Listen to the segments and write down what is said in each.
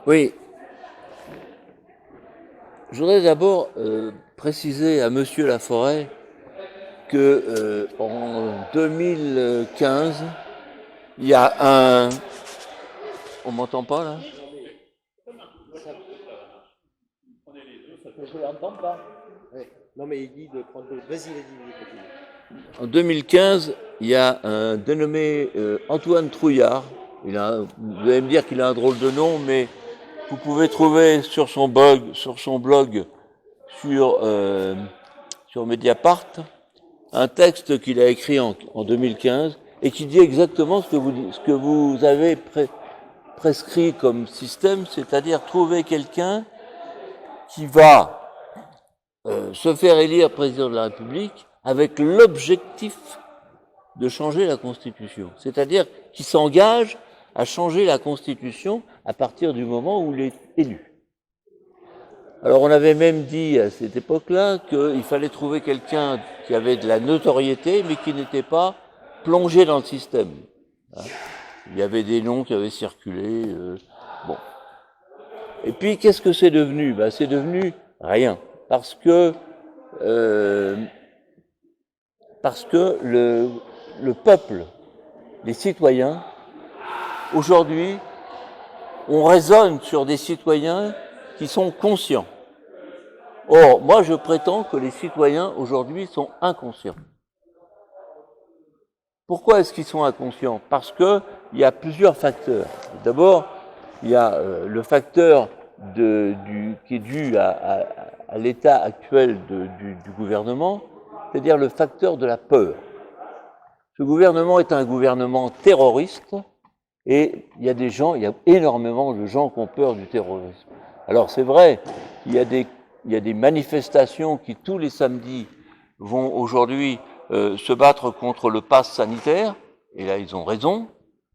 Oui, je voudrais d'abord préciser à Monsieur Laforêt que en 2015, il y a un... On m'entend pas là? Je l'entends pas. Ouais. Non, mais il dit de prendre l'autre. Vas-y, continue. En 2015, il y a un dénommé Antoine Trouillard. Vous allez me dire qu'il a un drôle de nom, mais vous pouvez trouver sur son blog, sur Mediapart, un texte qu'il a écrit en 2015 et qui dit exactement ce que vous avez prescrit comme système, c'est-à-dire trouver quelqu'un qui va se faire élire président de la République avec l'objectif de changer la Constitution. C'est-à-dire qui s'engage à changer la Constitution à partir du moment où il est élu. Alors on avait même dit à cette époque-là qu'il fallait trouver quelqu'un qui avait de la notoriété mais qui n'était pas plongé dans le système. Il y avait des noms qui avaient circulé. Bon. Et puis qu'est-ce que c'est devenu? Ben, c'est devenu rien. Parce que le peuple, les citoyens, aujourd'hui, on raisonne sur des citoyens qui sont conscients. Or, moi, je prétends que les citoyens, aujourd'hui, sont inconscients. Pourquoi est-ce qu'ils sont inconscients? Parce que il y a plusieurs facteurs. D'abord, il y a le facteur qui est dû à l'état actuel du gouvernement, c'est-à-dire le facteur de la peur. Ce gouvernement est un gouvernement terroriste et il y a énormément de gens qui ont peur du terrorisme. Alors c'est vrai, il y a des manifestations qui tous les samedis vont aujourd'hui se battre contre le pass sanitaire, et là ils ont raison,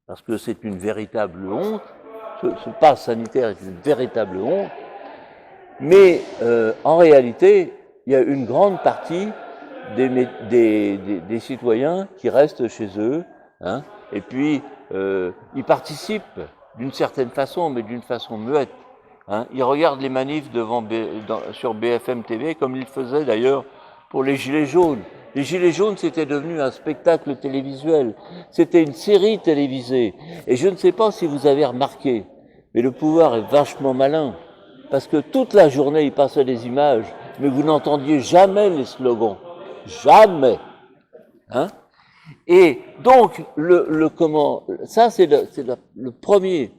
parce que c'est une véritable honte. Ce pass sanitaire est une véritable honte, mais en réalité, il y a une grande partie des citoyens qui restent chez eux, hein, et puis ils participent d'une certaine façon, mais d'une façon muette. Hein. Ils regardent les manifs sur BFM TV, comme ils faisaient d'ailleurs pour les Gilets jaunes. Les Gilets jaunes, c'était devenu un spectacle télévisuel. C'était une série télévisée. Et je ne sais pas si vous avez remarqué, mais le pouvoir est vachement malin. Parce que toute la journée, il passait des images, mais vous n'entendiez jamais les slogans. Jamais. Hein? Et donc, ça c'est le premier.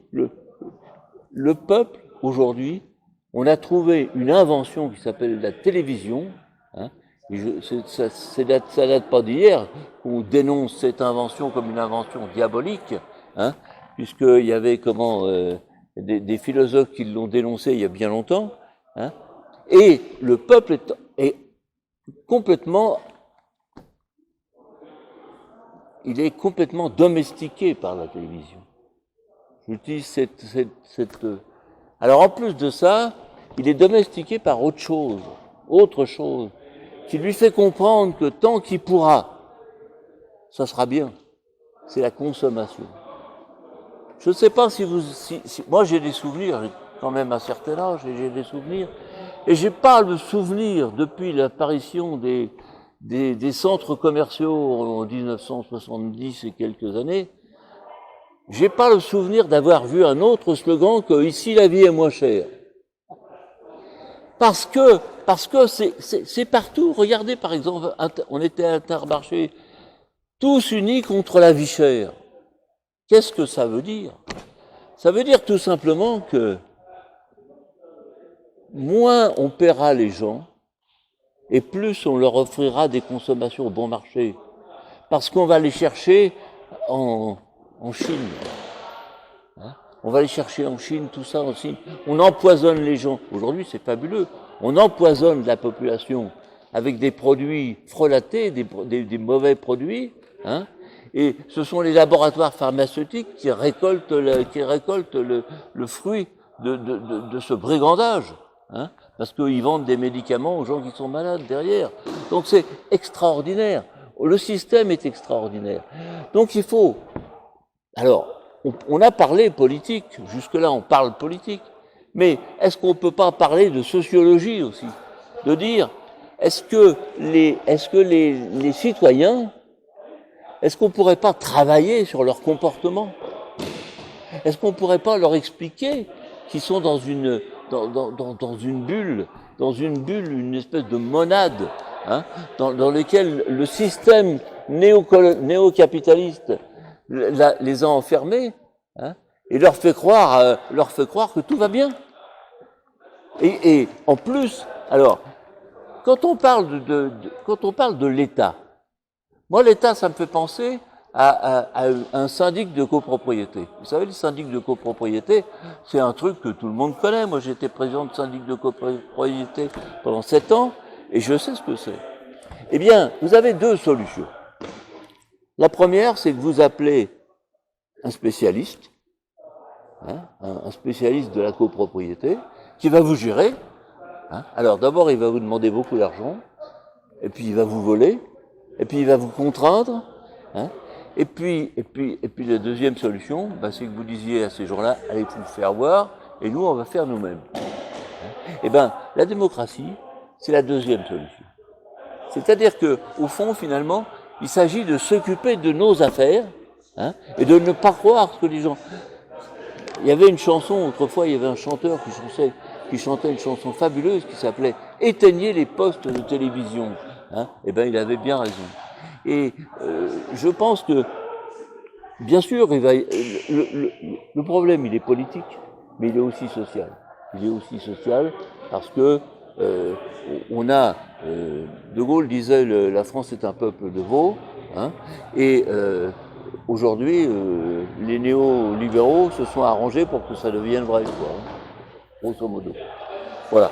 Le peuple, aujourd'hui, on a trouvé une invention qui s'appelle la télévision. Hein, ça date pas d'hier qu'on dénonce cette invention comme une invention diabolique, hein, puisqu'il y avait des philosophes qui l'ont dénoncé il y a bien longtemps. Hein, et le peuple est complètement domestiqué par la télévision. J'utilise Alors en plus de ça, il est domestiqué par autre chose, qui lui fait comprendre que tant qu'il pourra, ça sera bien. C'est la consommation. Je ne sais pas si moi j'ai des souvenirs, j'ai quand même un certain âge et j'ai des souvenirs, et j'ai pas le souvenir depuis l'apparition des centres commerciaux en 1970 et quelques années. J'ai pas le souvenir d'avoir vu un autre slogan que ici la vie est moins chère. Parce que c'est partout. Regardez par exemple, on était à Intermarché, tous unis contre la vie chère. Qu'est-ce que ça veut dire? Ça veut dire tout simplement que moins on paiera les gens et plus on leur offrira des consommations au bon marché. Parce qu'on va les chercher en Chine. Hein, on va les chercher en Chine, tout ça en Chine. On empoisonne les gens. Aujourd'hui, c'est fabuleux. On empoisonne la population avec des produits frelatés, des mauvais produits. Hein, et ce sont les laboratoires pharmaceutiques qui récoltent le fruit de ce brigandage. Hein, parce qu'ils vendent des médicaments aux gens qui sont malades derrière. Donc c'est extraordinaire. Le système est extraordinaire. Donc il faut... Alors, on a parlé politique, jusque-là on parle politique, Mais est-ce qu'on ne peut pas parler de sociologie aussi? De dire, est-ce que les citoyens, est-ce qu'on ne pourrait pas travailler sur leur comportement? Est-ce qu'on ne pourrait pas leur expliquer qu'ils sont dans une bulle, une espèce de monade, hein, dans lequel le système néocapitaliste les a enfermés, hein, et leur fait croire que tout va bien. Et en plus, alors, quand on parle de l'État, moi l'État, ça me fait penser à un syndic de copropriété. Vous savez, le syndic de copropriété, c'est un truc que tout le monde connaît. Moi, j'étais président de syndic de copropriété pendant 7 ans, et je sais ce que c'est. Eh bien, vous avez 2 solutions. La première, c'est que vous appelez un spécialiste, hein, un spécialiste de la copropriété, qui va vous gérer. Hein. Alors, d'abord, il va vous demander beaucoup d'argent, et puis il va vous voler, et puis il va vous contraindre, hein. Et puis la deuxième solution, c'est que vous disiez à ces gens-là, allez vous faire voir, et nous, on va faire nous-mêmes. Eh bien, la démocratie, c'est la deuxième solution. C'est-à-dire que, au fond, finalement, il s'agit de s'occuper de nos affaires, hein, et de ne pas croire ce que les gens... Il y avait une chanson, autrefois, il y avait un chanteur qui chantait une chanson fabuleuse qui s'appelait « Éteignez les postes de télévision ». Hein, eh bien, il avait bien raison. Et je pense que, bien sûr, le problème, il est politique, mais il est aussi social. Il est aussi social parce que on a, De Gaulle disait la France est un peuple de veaux, hein, et aujourd'hui, les néolibéraux se sont arrangés pour que ça devienne vrai, quoi, hein, grosso modo. Voilà,